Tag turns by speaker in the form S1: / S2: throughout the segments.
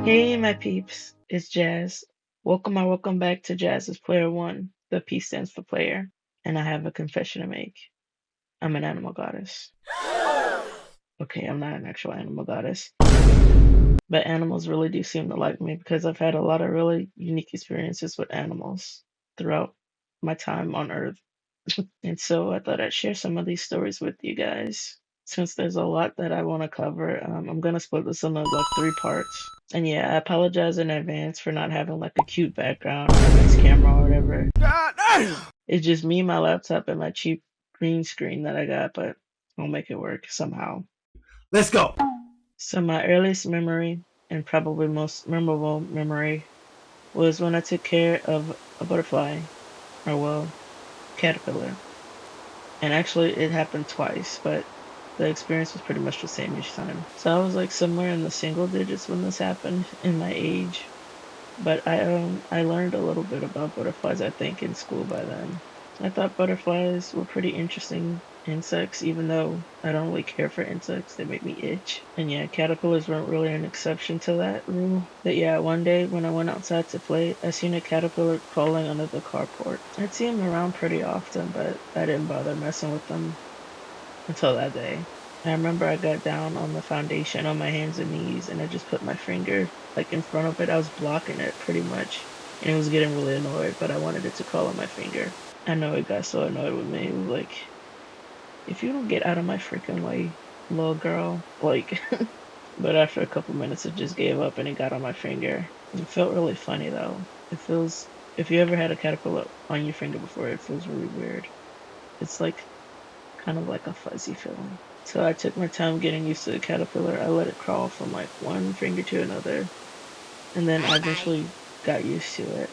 S1: Hey, my peeps, it's Jazz. Welcome back to Jazz's Player One. The P stands for player, and I have a confession to make. I'm an animal goddess. Okay, I'm not an actual animal goddess, but animals really do seem to like me because I've had a lot of really unique experiences with animals throughout my time on Earth. And so I thought I'd share some of these stories with you guys. Since there's a lot that I want to cover, I'm gonna split this into like three parts. And yeah, I apologize in advance for not having like a cute background or a nice camera or whatever.
S2: God damn!
S1: It's just me, my laptop, and my cheap green screen that I got, but I'll make it work somehow.
S2: Let's go.
S1: So my earliest memory and probably most memorable memory was when I took care of a butterfly, or well, caterpillar. And actually, it happened twice, but the experience was pretty much the same each time. So I was like somewhere in the single digits when this happened in my age. But I learned a little bit about butterflies, I think, in school by then. I thought butterflies were pretty interesting insects, even though I don't really care for insects. They make me itch. And yeah, caterpillars weren't really an exception to that rule. But yeah, one day when I went outside to play, I seen a caterpillar crawling under the carport. I'd see them around pretty often, but I didn't bother messing with them until that day. I remember I got down on the foundation on my hands and knees and I just put my finger like in front of it. I was blocking it pretty much. And it was getting really annoyed, but I wanted it to crawl on my finger. I know it got so annoyed with me. It was like, if you don't get out of my freaking way, little girl. Like, but after a couple minutes, it just gave up and it got on my finger. It felt really funny though. It feels, if you ever had a caterpillar on your finger before, it feels really weird. It's like kind of like a fuzzy feeling. So I took my time getting used to the caterpillar. I let it crawl from like one finger to another, and then I eventually got used to it,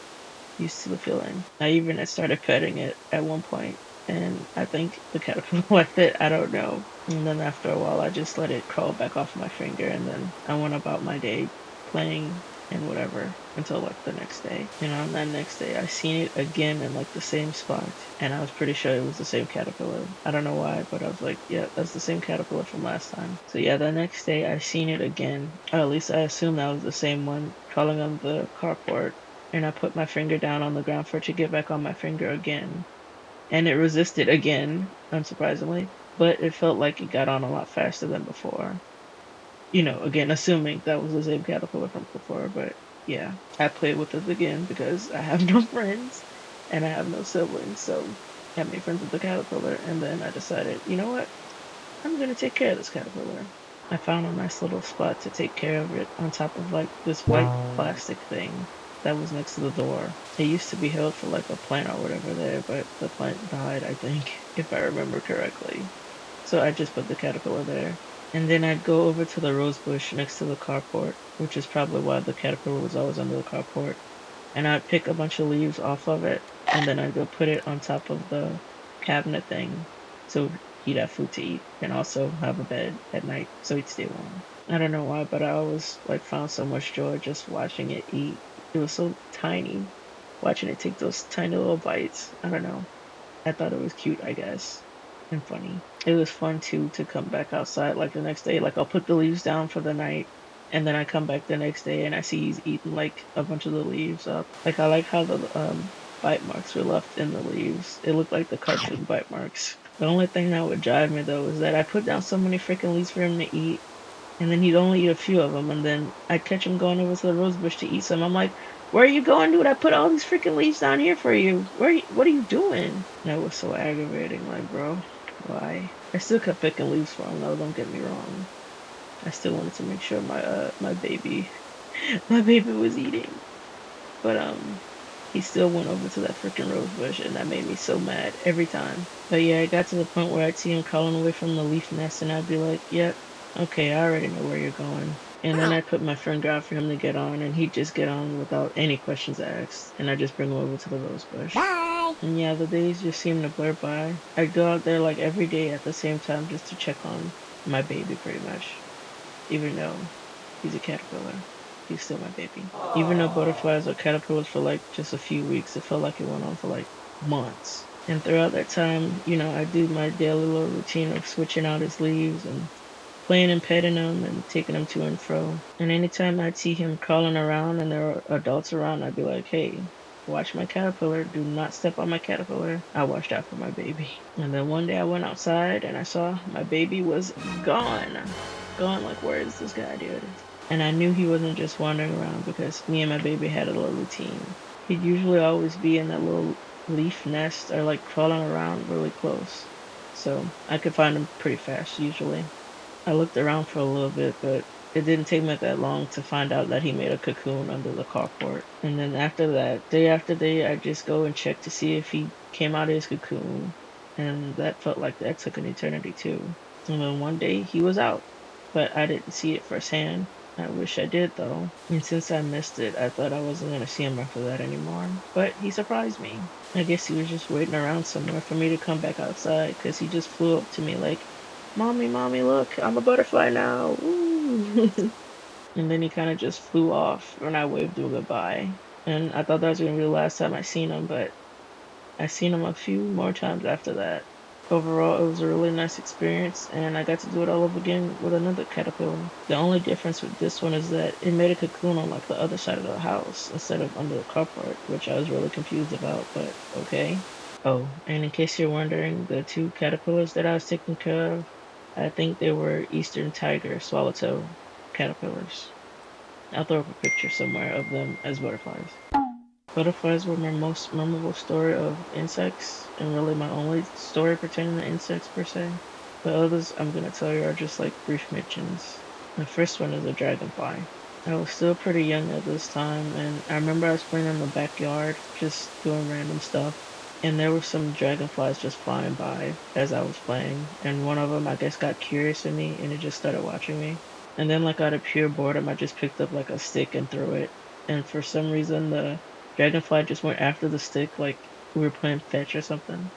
S1: used to the feeling. I even had started petting it at one point, and I think the caterpillar liked it. I don't know. And then after a while, I just let it crawl back off my finger, and then I went about my day playing and whatever until like the next day. And on that next day, I seen it again in like the same spot, and I was pretty sure it was the same caterpillar. I don't know why, but I was like, yeah, that's the same caterpillar from last time. So yeah, the next day I seen it again, or at least I assumed that was the same one crawling on the carport. And I put my finger down on the ground for it to get back on my finger again. And it resisted again, unsurprisingly, but it felt like it got on a lot faster than before. Again, assuming that was the same caterpillar from before, but yeah, I played with it again because I have no friends and I have no siblings, so I made friends with the caterpillar, and then I decided, you know what? I'm gonna take care of this caterpillar. I found a nice little spot to take care of it on top of like this white plastic thing that was next to the door. It used to be held for like a plant or whatever there, but the plant died, I think, if I remember correctly. So I just put the caterpillar there. And then I'd go over to the rose bush next to the carport, which is probably why the caterpillar was always under the carport. And I'd pick a bunch of leaves off of it, and then I'd go put it on top of the cabinet thing so he'd have food to eat and also have a bed at night so he'd stay warm. I don't know why, but I always like found so much joy just watching it eat. It was so tiny, watching it take those tiny little bites. I don't know. I thought it was cute, I guess, and funny. It was fun too to come back outside like the next day. Like I'll put the leaves down for the night, and then I come back the next day and I see he's eating like a bunch of the leaves up. Like I like how the bite marks were left in the leaves. It looked like the cartoon bite marks. The only thing that would drive me though is that I put down so many freaking leaves for him to eat, and then he'd only eat a few of them, and then I'd catch him going over to the rose bush to eat some. I'm like, "Where are you going, dude? I put all these freaking leaves down here for you. What are you doing?" And it was so aggravating. Like, bro, why? I still kept picking leaves for him, though. Don't get me wrong. I still wanted to make sure my baby, my baby was eating. But he still went over to that freaking rose bush, and that made me so mad every time. But yeah, it got to the point where I'd see him crawling away from the leaf nest, and I'd be like, "Yep, okay, I already know where you're going." And then I'd put my finger out for him to get on, and he'd just get on without any questions asked, and I'd just bring him over to the rose bush.
S2: Bye.
S1: And yeah, the days just seemed to blur by. I'd go out there like every day at the same time just to check on my baby, pretty much, even though he's a caterpillar. He's still my baby. Even though butterflies or caterpillars for like just a few weeks, it felt like it went on for like months. And throughout that time, I do my daily little routine of switching out his leaves and playing and petting him and taking him to and fro. And anytime I'd see him crawling around and there were adults around, I'd be like, hey, watch my caterpillar. Do not step on my caterpillar. I watched out for my baby. And then one day I went outside and I saw my baby was gone. Gone, like, where is this guy, dude? And I knew he wasn't just wandering around because me and my baby had a little routine. He'd usually always be in that little leaf nest or like crawling around really close. So I could find him pretty fast usually. I looked around for a little bit, but it didn't take me that long to find out that he made a cocoon under the carport. And then after that, day after day, I just go and check to see if he came out of his cocoon. And that felt like that took an eternity too. And then one day he was out, but I didn't see it firsthand. I wish I did though. And since I missed it, I thought I wasn't going to see him after that anymore. But he surprised me. I guess he was just waiting around somewhere for me to come back outside because he just flew up to me like, Mommy, mommy, look, I'm a butterfly now. Woo. And then he kind of just flew off when I waved him goodbye. And I thought that was going to be the last time I seen him, but I seen him a few more times after that. Overall, it was a really nice experience, and I got to do it all over again with another caterpillar. The only difference with this one is that it made a cocoon on like the other side of the house instead of under the carport, which I was really confused about, but okay. Oh, and in case you're wondering, the two caterpillars that I was taking care of, I think they were Eastern tiger swallowtail caterpillars. I'll throw up a picture somewhere of them as butterflies. Butterflies were my most memorable story of insects, and really my only story pertaining to insects per se. The others I'm gonna tell you are just like brief mentions. The first one is a dragonfly. I was still pretty young at this time, and I remember I was playing in the backyard, just doing random stuff. And there were some dragonflies just flying by as I was playing, and one of them I guess got curious of me, and it just started watching me. And then like out of pure boredom, I just picked up like a stick and threw it. And for some reason, the dragonfly just went after the stick like we were playing fetch or something.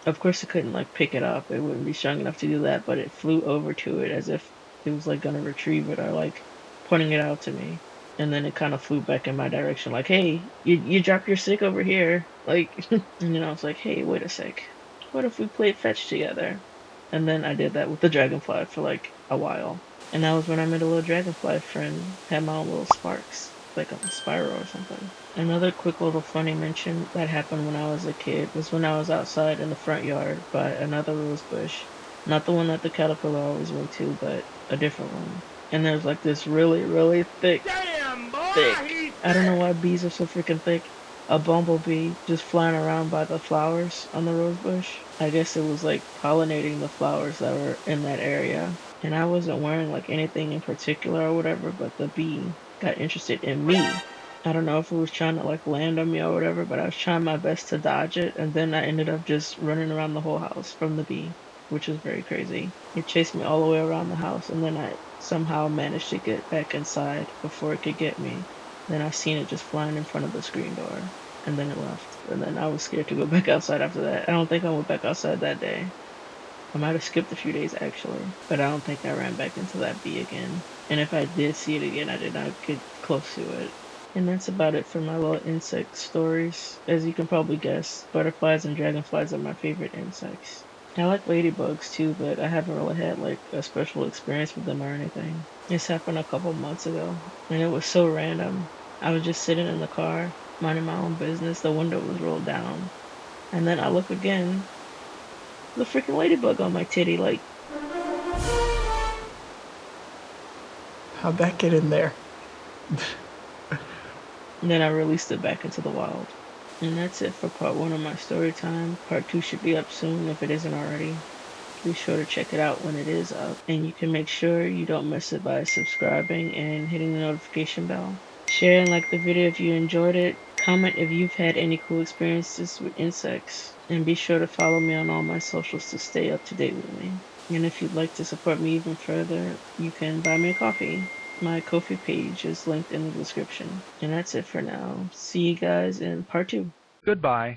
S1: Of course, it couldn't like pick it up. It wouldn't be strong enough to do that, but it flew over to it as if it was like gonna retrieve it or like pointing it out to me. And then it kind of flew back in my direction, like, "Hey, you dropped your stick over here." Like, and then I was like, "Hey, wait a sec. What if we played fetch together?" And then I did that with the dragonfly for like a while. And that was when I met a little dragonfly friend. Had my own little sparks, like a spiral or something. Another quick little funny mention that happened when I was a kid was when I was outside in the front yard by another rose bush. Not the one that the caterpillar always went to, but a different one. And there's like this really, really
S2: Damn, boy,
S1: thick,
S2: he's
S1: I don't know
S2: thick.
S1: why bees are so freaking thick, a bumblebee just flying around by the flowers on the rose bush. I guess it was like pollinating the flowers that were in that area. And I wasn't wearing like anything in particular or whatever, but the bee got interested in me. I don't know if it was trying to like land on me or whatever, but I was trying my best to dodge it, and then I ended up just running around the whole house from the bee, which was very crazy. It chased me all the way around the house, and then I somehow managed to get back inside before it could get me. Then I seen it just flying in front of the screen door, and then it left. And then I was scared to go back outside after that. I don't think I went back outside that day. I might have skipped a few days actually, but I don't think I ran back into that bee again. And if I did see it again, I did not get close to it. And that's about it for my little insect stories. As you can probably guess, butterflies and dragonflies are my favorite insects. I like ladybugs too, but I haven't really had like a special experience with them or anything. This happened a couple months ago, and it was so random. I was just sitting in the car, minding my own business. The window was rolled down, and then I look again, the freaking ladybug on my titty, like.
S3: How'd that get in there?
S1: And then I released it back into the wild. And that's it for part one of my story time. Part two should be up soon if it isn't already. Be sure to check it out when it is up. And you can make sure you don't miss it by subscribing and hitting the notification bell. Share and like the video if you enjoyed it. Comment if you've had any cool experiences with insects. And be sure to follow me on all my socials to stay up to date with me. And if you'd like to support me even further, you can buy me a coffee. My Ko-fi page is linked in the description. And that's it for now. See you guys in part two.
S4: Goodbye.